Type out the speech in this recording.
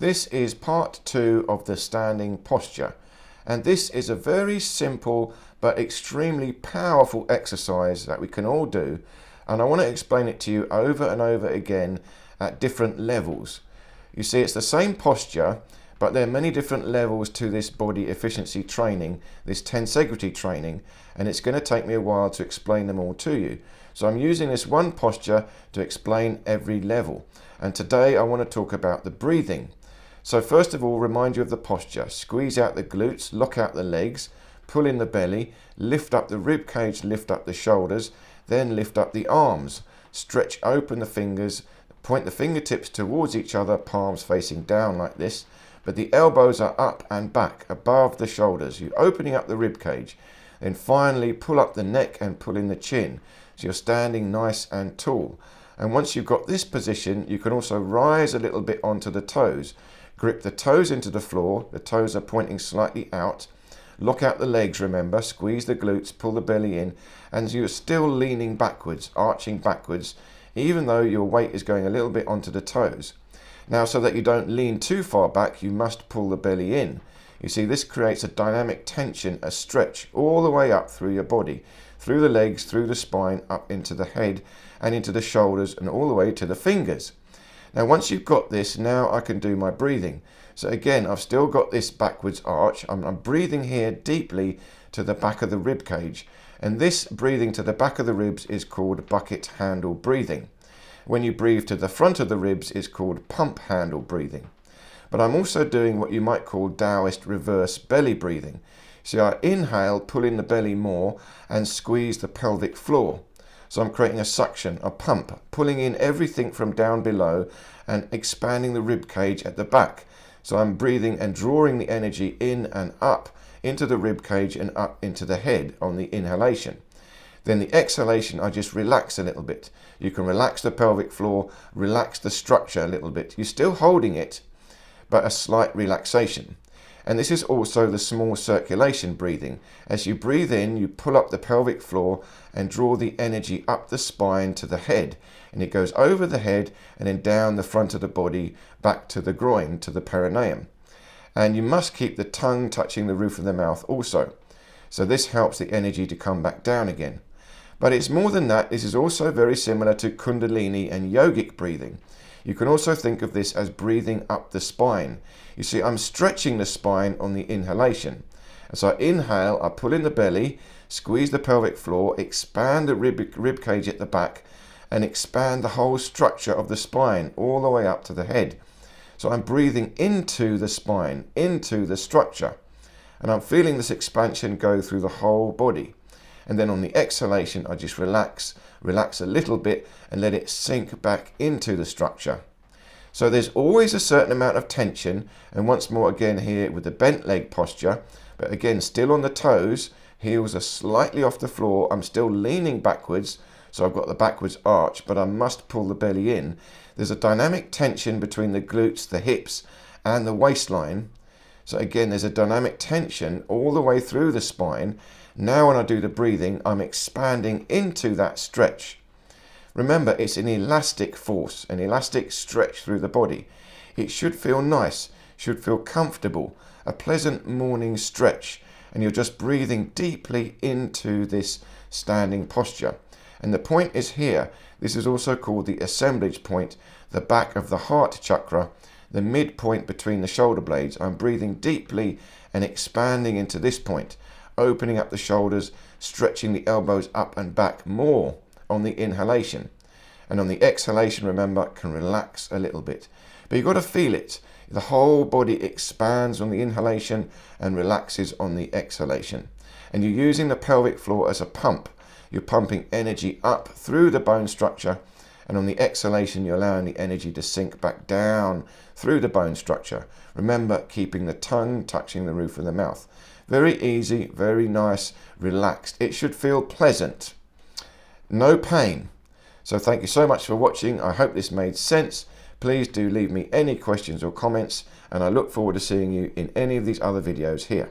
This is part 2 of the standing posture, and this is a very simple but extremely powerful exercise that we can all do, and I want to explain it to you over and over again at different levels. You see, it's the same posture, but there are many different levels to this body efficiency training, this tensegrity training, and it's going to take me a while to explain them all to you. So I'm using this one posture to explain every level, and today I want to talk about the breathing. So first of all, remind you of the posture. Squeeze out the glutes, lock out the legs, pull in the belly, lift up the rib cage, lift up the shoulders, then lift up the arms. Stretch open the fingers, point the fingertips towards each other, palms facing down like this, but the elbows are up and back above the shoulders. You're opening up the rib cage. Then finally pull up the neck and pull in the chin. So you're standing nice and tall. And once you've got this position, you can also rise a little bit onto the toes. Grip the toes into the floor, the toes are pointing slightly out. Lock out the legs, remember, squeeze the glutes, pull the belly in, and you're still leaning backwards, arching backwards, even though your weight is going a little bit onto the toes. Now, so that you don't lean too far back, you must pull the belly in. You see, this creates a dynamic tension, a stretch all the way up through your body, through the legs, through the spine, up into the head, and into the shoulders, and all the way to the fingers. Now once you've got this, now I can do my breathing. So again, I've still got this backwards arch. I'm breathing here deeply to the back of the rib cage. And this breathing to the back of the ribs is called bucket handle breathing. When you breathe to the front of the ribs is called pump handle breathing. But I'm also doing what you might call Taoist reverse belly breathing. See, I inhale, pull in the belly more and squeeze the pelvic floor. So I'm creating a suction, a pump, pulling in everything from down below and expanding the rib cage at the back. So I'm breathing and drawing the energy in and up into the rib cage and up into the head on the inhalation. Then the exhalation, I just relax a little bit. You can relax the pelvic floor, relax the structure a little bit. You're still holding it, but a slight relaxation. And this is also the small circulation breathing. As you breathe in, you pull up the pelvic floor and draw the energy up the spine to the head. And it goes over the head and then down the front of the body, back to the groin, to the perineum. And you must keep the tongue touching the roof of the mouth also. So this helps the energy to come back down again. But it's more than that. This is also very similar to Kundalini and Yogic breathing. You can also think of this as breathing up the spine. You see, I'm stretching the spine on the inhalation. And so I inhale, I pull in the belly, squeeze the pelvic floor, expand the rib cage at the back, and expand the whole structure of the spine all the way up to the head. So I'm breathing into the spine, into the structure. And I'm feeling this expansion go through the whole body. And then on the exhalation, I just relax a little bit and let it sink back into the structure. So there's always a certain amount of tension, and once more again here with the bent leg posture, but again still on the toes, heels are slightly off the floor, I'm still leaning backwards, so I've got the backwards arch, but I must pull the belly in. There's a dynamic tension between the glutes, the hips, and the waistline. So again, there's a dynamic tension all the way through the spine. Now when I do the breathing, I'm expanding into that stretch. Remember, it's an elastic force, an elastic stretch through the body. It should feel nice, should feel comfortable, a pleasant morning stretch, and you're just breathing deeply into this standing posture. And the point is here, this is also called the assemblage point, the back of the heart chakra, the midpoint between the shoulder blades. I'm breathing deeply and expanding into this point, opening up the shoulders, stretching the elbows up and back more on the inhalation. And on the exhalation, remember, can relax a little bit. But you've got to feel it. The whole body expands on the inhalation and relaxes on the exhalation. And you're using the pelvic floor as a pump. You're pumping energy up through the bone structure, and on the exhalation, you're allowing the energy to sink back down through the bone structure. Remember, keeping the tongue touching the roof of the mouth. Very easy, very nice, relaxed. It should feel pleasant. No pain. So thank you so much for watching. I hope this made sense. Please do leave me any questions or comments, and I look forward to seeing you in any of these other videos here.